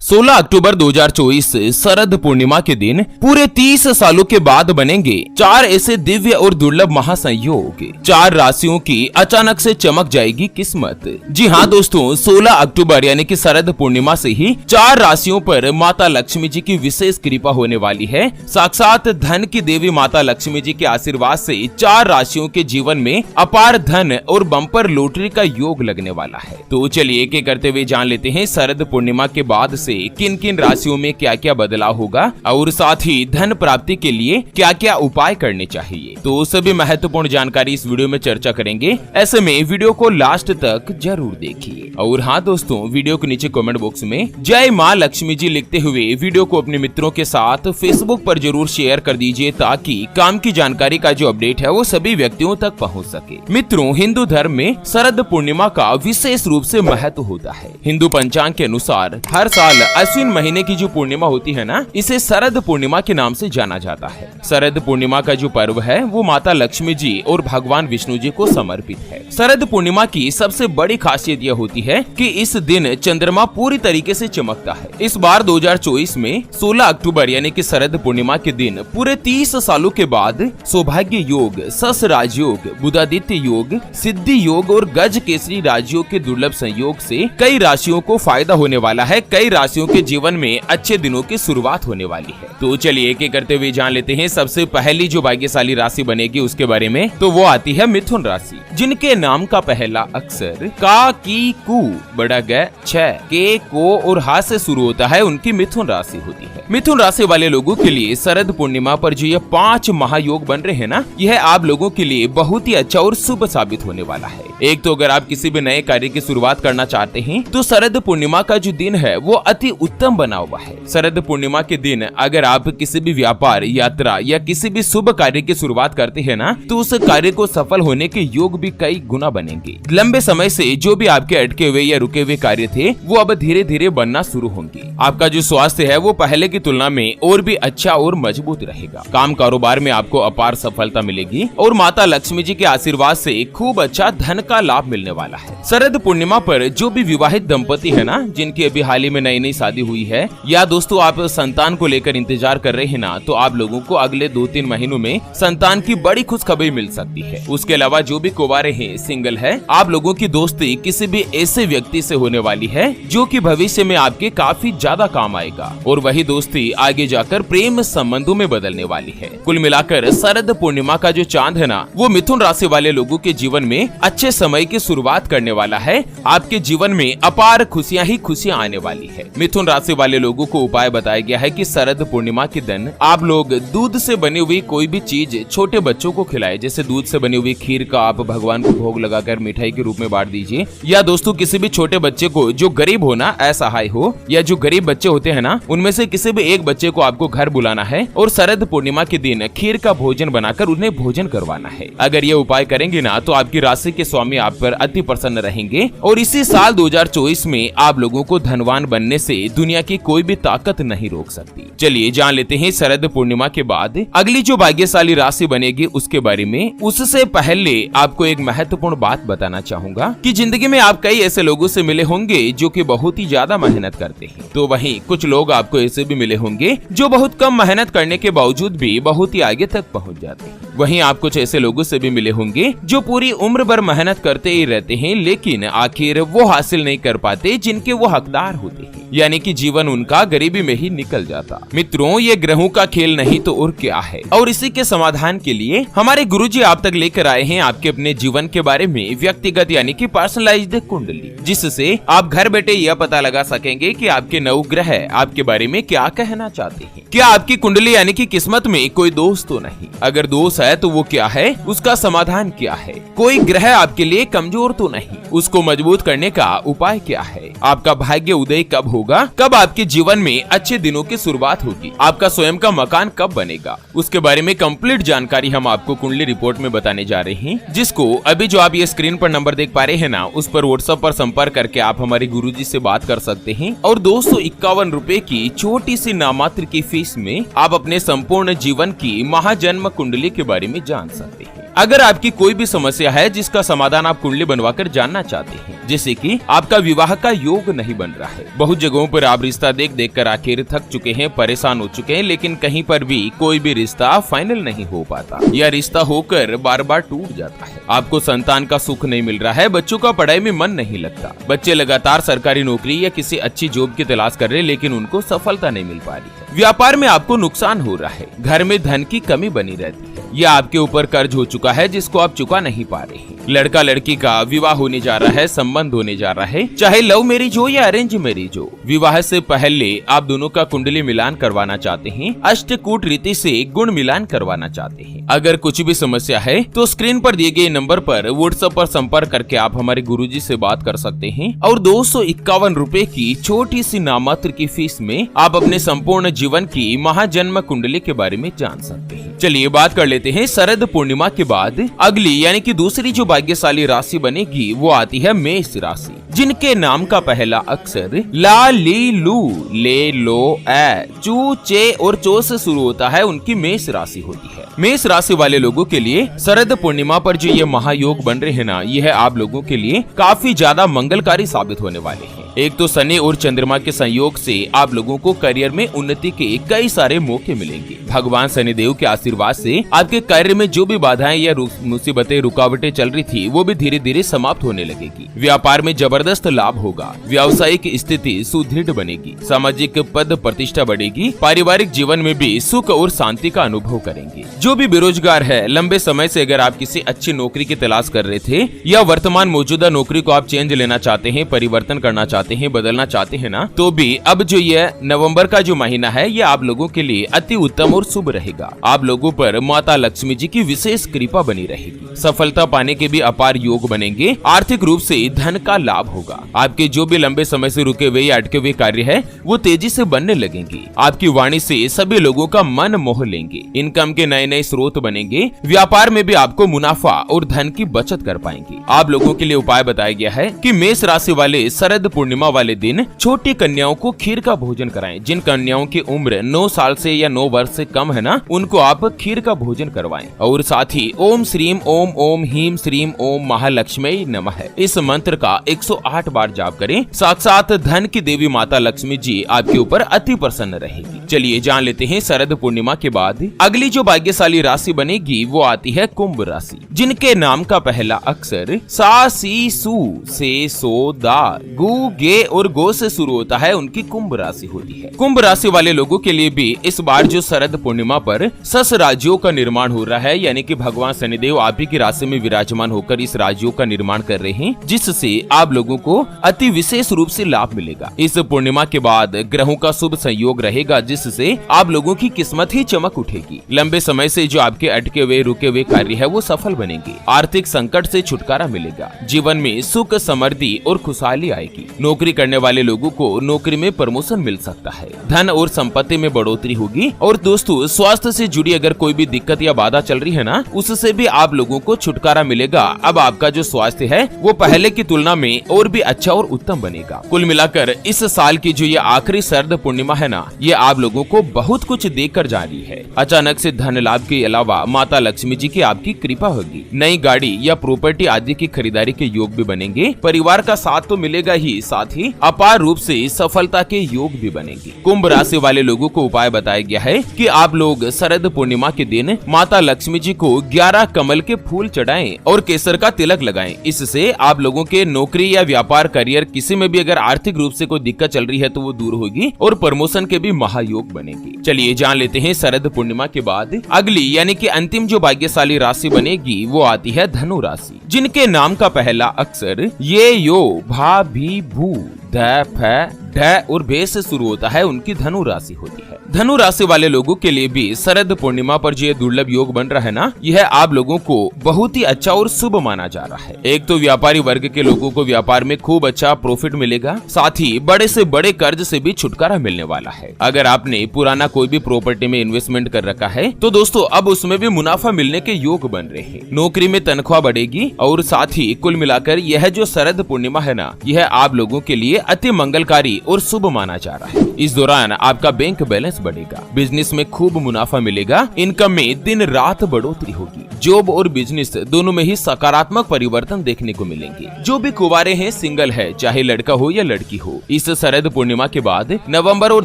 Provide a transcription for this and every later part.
16 अक्टूबर 2024 शरद पूर्णिमा के दिन पूरे 30 सालों के बाद बनेंगे 4 ऐसे दिव्य और दुर्लभ महासंयोग। 4 राशियों की अचानक से चमक जाएगी किस्मत। जी हाँ दोस्तों, 16 अक्टूबर यानी कि शरद पूर्णिमा से ही 4 राशियों पर माता लक्ष्मी जी की विशेष कृपा होने वाली है। साक्षात धन की देवी माता लक्ष्मी जी के आशीर्वाद से 4 राशियों के जीवन में अपार धन और बम्पर लॉटरी का योग लगने वाला है। तो चलिए एक एक करते हुए जान लेते हैं शरद पूर्णिमा के बाद से किन किन राशियों में क्या क्या बदलाव होगा और साथ ही धन प्राप्ति के लिए क्या क्या उपाय करने चाहिए। तो सभी महत्वपूर्ण जानकारी इस वीडियो में चर्चा करेंगे। ऐसे में वीडियो को लास्ट तक जरूर देखिए। और हाँ दोस्तों, वीडियो के नीचे कमेंट बॉक्स में जय माँ लक्ष्मी जी लिखते हुए वीडियो को अपने मित्रों के साथ फेसबुक पर जरूर शेयर कर दीजिए ताकि काम की जानकारी का जो अपडेट है वो सभी व्यक्तियों तक पहुँच सके। मित्रों, हिंदू धर्म में शरद पूर्णिमा का विशेष रूप से महत्व होता है। हिंदू पंचांग के अनुसार हर साल अश्विन महीने की जो पूर्णिमा होती है ना, इसे शरद पूर्णिमा के नाम से जाना जाता है। शरद पूर्णिमा का जो पर्व है वो माता लक्ष्मी जी और भगवान विष्णु जी को समर्पित है। शरद पूर्णिमा की सबसे बड़ी खासियत यह होती है कि इस दिन चंद्रमा पूरी तरीके से चमकता है। इस बार 2024 में 16 अक्टूबर यानी कि शरद पूर्णिमा के दिन पूरे 30 सालों के बाद सौभाग्य योग, सस राजयोग, बुधादित्य योग, सिद्धि योग और गज केसरी राजयोग के दुर्लभ संयोग से कई राशियों को फायदा होने वाला है। कई राशियों के जीवन में अच्छे दिनों की शुरुआत होने वाली है। तो चलिए एक एक करते हुए जान लेते हैं सबसे पहली जो भाग्यशाली राशि बनेगी उसके बारे में। तो वो आती है मिथुन राशि, जिनके नाम का पहला अक्षर का, की, कु, बड़ा ग, छ, के, को और हा से शुरू होता है, उनकी मिथुन राशि होती है। मिथुन राशि वाले लोगों के लिए शरद पूर्णिमा पर जो ये 5 महायोग बन रहे हैं ना, यह आप लोगों के लिए बहुत ही अच्छा और शुभ साबित होने वाला है। एक तो अगर आप किसी भी नए कार्य की शुरुआत करना चाहते हैं तो शरद पूर्णिमा का जो दिन है वो अति उत्तम बना हुआ है। शरद पूर्णिमा के दिन अगर आप किसी भी व्यापार, यात्रा या किसी भी शुभ कार्य की शुरुआत करते हैं ना, तो उस कार्य को सफल होने के योग भी कई गुना बनेंगे। लंबे समय से जो भी आपके अटके हुए या रुके हुए कार्य थे वो अब धीरे धीरे बनना शुरू होंगे। आपका जो स्वास्थ्य है वो पहले की तुलना में और भी अच्छा और मजबूत रहेगा। काम कारोबार में आपको अपार सफलता मिलेगी और माता लक्ष्मी जी के आशीर्वाद से खूब अच्छा धन का लाभ मिलने वाला है। शरद पूर्णिमा पर जो भी विवाहित दंपति है ना, जिनकी अभी हाल ही में नई नई शादी हुई है या दोस्तों आप संतान को लेकर इंतजार कर रहे हैं ना, तो आप लोगों को अगले 2-3 महीनों में संतान की बड़ी खुशखबरी मिल सकती है। उसके अलावा जो भी कुंवारे हैं, सिंगल है, आप लोगों की दोस्ती किसी भी ऐसे व्यक्ति से होने वाली है जो कि भविष्य में आपके काफी ज्यादा काम आएगा और वही दोस्ती आगे जाकर प्रेम संबंधों में बदलने वाली है। कुल मिलाकर शरद पूर्णिमा का जो चांद है ना, वो मिथुन राशि वाले लोगों के जीवन में अच्छे समय की शुरुआत करने वाला है। आपके जीवन में अपार खुशियां ही खुशियां आने वाली है। मिथुन राशि वाले लोगों को उपाय बताया गया है कि शरद पूर्णिमा के दिन आप लोग दूध से बनी हुई कोई भी चीज छोटे बच्चों को खिलाए। जैसे दूध से बनी हुई खीर का आप भगवान को भोग लगाकर मिठाई के रूप में बांट दीजिए, या दोस्तों किसी भी छोटे बच्चे को जो गरीब हो ना, असहाय हो, या जो गरीब बच्चे होते हैं ना, उनमें से किसी भी एक बच्चे को आपको घर बुलाना है और शरद पूर्णिमा के दिन खीर का भोजन बनाकर उन्हें भोजन करवाना है। अगर ये उपाय करेंगे ना तो आपकी राशि के स्वामी आप पर अति प्रसन्न रहेंगे और इसी साल 2024 में आप लोगों को धनवान बनने से दुनिया की कोई भी ताकत नहीं रोक सकती। चलिए जान लेते हैं शरद पूर्णिमा के बाद अगली जो भाग्यशाली राशि बनेगी उसके बारे में। उससे पहले आपको एक महत्वपूर्ण बात बताना चाहूंगा कि जिंदगी में आप कई ऐसे लोगों से मिले होंगे जो कि बहुत ही ज्यादा मेहनत करते हैं, तो वहीं कुछ लोग आपको ऐसे भी मिले होंगे जो बहुत कम मेहनत करने के बावजूद भी बहुत ही आगे तक पहुँच जाते हैं। वहीं आप कुछ ऐसे लोगों से भी मिले होंगे जो पूरी उम्र भर मेहनत करते ही रहते हैं लेकिन आखिर वो हासिल नहीं कर पाते जिनके वो हकदार होते हैं, यानी कि जीवन उनका गरीबी में ही निकल जाता। मित्रों, ये ग्रहों का खेल नहीं तो और क्या है। और इसी के समाधान के लिए हमारे गुरुजी आप तक लेकर आए हैं आपके अपने जीवन के बारे में व्यक्तिगत यानी कि पर्सनलाइज्ड कुंडली, जिससे आप घर बैठे यह पता लगा सकेंगे कि आपके नवग्रह आपके बारे में क्या कहना चाहते हैं। क्या आपकी कुंडली यानी कि किस्मत में कोई दोष तो नहीं? अगर दोष है तो वो क्या है, उसका समाधान क्या है? कोई ग्रह आपके लिए कमजोर तो नहीं, उसको मजबूत करने का उपाय क्या है? आपका भाग्य उदय कब होगा? कब आपके जीवन में अच्छे दिनों की शुरुआत होगी? आपका स्वयं का मकान कब बनेगा? उसके बारे में कंप्लीट जानकारी हम आपको कुंडली रिपोर्ट में बताने जा रहे हैं, जिसको अभी जो आप ये स्क्रीन पर नंबर देख पा रहे हैं ना, उस पर व्हाट्सएप पर संपर्क करके आप हमारे गुरुजी से बात कर सकते हैं और 251 रुपए की छोटी सी नामात्र की फीस में आप अपने संपूर्ण जीवन की महाजन्म कुंडली के बारे में जान सकते हैं। अगर आपकी कोई भी समस्या है जिसका समाधान आप कुंडली बनवाकर जानना चाहते हैं, जैसे कि आपका विवाह का योग नहीं बन रहा है, बहुत जगहों पर आप रिश्ता देख देख कर आखिर थक चुके हैं, परेशान हो चुके हैं, लेकिन कहीं पर भी कोई भी रिश्ता फाइनल नहीं हो पाता या रिश्ता होकर बार बार टूट जाता है, आपको संतान का सुख नहीं मिल रहा है, बच्चों का पढ़ाई में मन नहीं लगता, बच्चे लगातार सरकारी नौकरी या किसी अच्छी जॉब की तलाश कर रहे हैं लेकिन उनको सफलता नहीं मिल पा रही है, व्यापार में आपको नुकसान हो रहा है, घर में धन की कमी बनी रहती है, या आपके ऊपर कर्ज हो चुका है जिसको आप चुका नहीं पा रहे हैं, लड़का लड़की का विवाह होने जा रहा है, संबंध होने जा रहा है, चाहे लव मैरिज हो या अरेंज मैरिज हो, विवाह से पहले आप दोनों का कुंडली मिलान करवाना चाहते हैं, अष्टकूट रीति से गुण मिलान करवाना चाहते हैं। अगर कुछ भी समस्या है तो स्क्रीन पर दिए गए नंबर पर व्हाट्सएप पर संपर्क करके आप हमारे गुरुजी से बात कर सकते हैं और 251 रुपए की छोटी सी नामात्र की फीस में आप अपने संपूर्ण जीवन की महाजन्म कुंडली के बारे में जान सकते हैं। चलिए बात कर लेते हैं शरद पूर्णिमा के बाद अगली यानी कि दूसरी जो भाग्यशाली राशि बनेगी वो आती है मेष राशि, जिनके नाम का पहला अक्षर ला, ली, लू, ले, लो, ए, चू, चे और चो से शुरू होता है, उनकी मेष राशि होती है। मेष राशि वाले लोगों के लिए शरद पूर्णिमा पर जो ये महायोग बन रहे हैं ना, यह आप लोगों के लिए काफी ज्यादा मंगलकारी साबित होने वाले हैं। एक तो शनि और चंद्रमा के संयोग से आप लोगों को करियर में उन्नति के कई सारे मौके मिलेंगे। भगवान शनिदेव के आशीर्वाद से आपके कार्य में जो भी बाधाएं या मुसीबतें रुकावटें चल रही थी वो भी धीरे धीरे समाप्त होने लगेगी। व्यापार में जबरदस्त लाभ होगा, व्यावसायिक स्थिति सुदृढ़ बनेगी, सामाजिक पद प्रतिष्ठा बढ़ेगी, पारिवारिक जीवन में भी सुख और शांति का अनुभव करेंगे। जो भी बेरोजगार है, लंबे समय से अगर आप किसी अच्छी नौकरी की तलाश कर रहे थे या वर्तमान मौजूदा नौकरी को आप चेंज लेना चाहते हैं, परिवर्तन करना चाहते हैं, बदलना चाहते हैं ना, तो भी अब जो ये नवंबर का जो महीना है ये आप लोगों के लिए अति उत्तम और शुभ रहेगा। आप लोगों पर माता लक्ष्मी जी की विशेष कृपा बनी रहेगी, सफलता पाने के भी अपार योग बनेंगे, आर्थिक रूप से धन का लाभ होगा। आपके जो भी लंबे समय से रुके हुए या अटके हुए कार्य है वो तेजी से बनने लगेंगे। आपकी वाणी से सभी लोगों का मन मोह लेंगे, इनकम के नए नए स्रोत बनेंगे, व्यापार में भी आपको मुनाफा और धन की बचत कर पाएंगे। आप लोगों के लिए उपाय बताया गया है कि मेष राशि वाले शरद पूर्णिमा वाले दिन छोटी कन्याओं को खीर का भोजन कराएं। जिन कन्याओं की उम्र 9 साल से या 9 वर्ष से कम है ना, उनको आप खीर का भोजन करवाएं। और साथ ही ओम श्रीम ओम ओम हीम श्रीम ओम महालक्ष्मी नमः इस मंत्र का 108 बार जाप करें। साक्षात धन की देवी माता लक्ष्मी जी आपके ऊपर अति प्रसन्न रहेगी। चलिए जान लेते हैं शरद पूर्णिमा के बाद अगली जो भाग्यशाली राशि बनेगी वो आती है कुंभ राशि, जिनके नाम का पहला अक्षर सा, सी, सू, से, सो, दा, गु, गे और गो से शुरू होता है, उनकी कुंभ राशि होती है। कुंभ राशि वाले लोगों के लिए भी इस बार जो शरद पूर्णिमा पर सस राज्यों का निर्माण हो रहा है, यानी कि भगवान शनिदेव आप ही की राशि में विराजमान होकर इस राज्यों का निर्माण कर रहे हैं, जिससे आप लोगों को अति विशेष रूप से लाभ मिलेगा। इस पूर्णिमा के बाद ग्रहों का शुभ संयोग रहेगा, जिससे आप लोगों की किस्मत ही चमक उठेगी। लंबे समय से जो आपके अटके हुए रुके हुए कार्य है वो सफल बनेंगे, आर्थिक संकट से छुटकारा मिलेगा, जीवन में सुख समृद्धि और खुशहाली आएगी। नौकरी करने वाले लोगों को नौकरी में प्रमोशन मिल सकता है, धन और संपत्ति में बढ़ोतरी होगी। और दोस्तों, स्वास्थ्य से जुड़ी अगर कोई भी दिक्कत या बाधा चल रही है ना, उससे भी आप लोगों को छुटकारा मिलेगा। अब आपका जो स्वास्थ्य है वो पहले की तुलना में और भी अच्छा और उत्तम बनेगा। कुल मिलाकर इस साल की जो ये आखिरी शरद पूर्णिमा है ना, ये आप लोगों को बहुत कुछ देकर जा रही है। अचानक से धन लाभ के अलावा माता लक्ष्मी जी की आपकी कृपा होगी, नई गाड़ी या प्रॉपर्टी आदि की खरीदारी के योग भी बनेंगे। परिवार का साथ तो मिलेगा ही, साथ ही अपार रूप से सफलता के योग भी बनेंगे। कुंभ राशि वाले लोगों को उपाय बताया गया है कि आप लोग शरद पूर्णिमा के दिन माता लक्ष्मी जी को 11 कमल के फूल चढ़ाएं और केसर का तिलक लगाएं। इससे आप लोगों के नौकरी या व्यापार करियर किसी में भी अगर आर्थिक रूप से कोई दिक्कत चल रही है तो वो दूर होगी और प्रमोशन के भी महायोग बनेंगे। चलिए जान लेते हैं शरद पूर्णिमा के बाद अगली यानी कि अंतिम जो भाग्यशाली राशि बनेगी वो आती है धनु राशि, जिनके नाम का पहला अक्षर ये, यो, भा, भी, भू, ध, फ, ढ और भे से शुरू होता है, उनकी धनु राशि होती है। धनु राशि वाले लोगों के लिए भी शरद पूर्णिमा पर जो दुर्लभ योग बन रहा है ना, यह आप लोगों को बहुत ही अच्छा और शुभ माना जा रहा है। एक तो व्यापारी वर्ग के लोगों को व्यापार में खूब अच्छा प्रॉफिट मिलेगा, साथ ही बड़े से बड़े कर्ज से भी छुटकारा मिलने वाला है। अगर आपने पुराना कोई भी प्रॉपर्टी में इन्वेस्टमेंट कर रखा है तो दोस्तों अब उसमें भी मुनाफा मिलने के योग बन रहे हैं। नौकरी में तनख्वाह बढ़ेगी और साथ ही कुल मिलाकर यह जो शरद पूर्णिमा है ना, यह आप लोगों के लिए अति मंगलकारी और शुभ माना जा रहा है। इस दौरान आपका बैंक बैलेंस स्टेटस बढ़ेगा, बिजनेस में खूब मुनाफा मिलेगा, इनकम में दिन रात बढ़ोतरी होगी। जॉब और बिजनेस दोनों में ही सकारात्मक परिवर्तन देखने को मिलेंगे। जो भी कुंवारे हैं, सिंगल है, चाहे लड़का हो या लड़की हो, इस शरद पूर्णिमा के बाद नवंबर और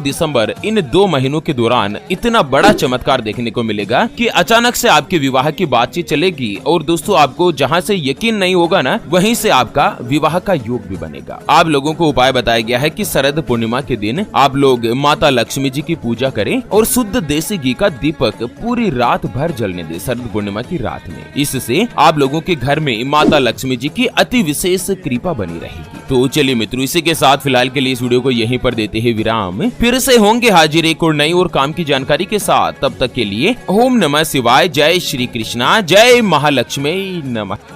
दिसंबर इन 2 महीनों के दौरान इतना बड़ा चमत्कार देखने को मिलेगा कि अचानक से आपके विवाह की बातचीत चलेगी और दोस्तों आपको जहां से यकीन नहीं होगा ना, वहीं से आपका विवाह का योग भी बनेगा। आप लोगों को उपाय बताया गया है कि शरद पूर्णिमा के दिन आप लोग माता लक्ष्मी जी की पूजा करें और शुद्ध देसी घी का दीपक पूरी रात भर जलने दें शरद पूर्णिमा की रात में। इससे आप लोगों के घर में माता लक्ष्मी जी की अति विशेष कृपा बनी रहेगी। तो चलिए मित्रों, इसी के साथ फिलहाल के लिए इस वीडियो को यहीं पर देते हैं विराम। फिर से होंगे हाजिर एक और नई और काम की जानकारी के साथ। तब तक के लिए ओम नमः शिवाय, जय श्री कृष्णा, जय महालक्ष्मी नमः।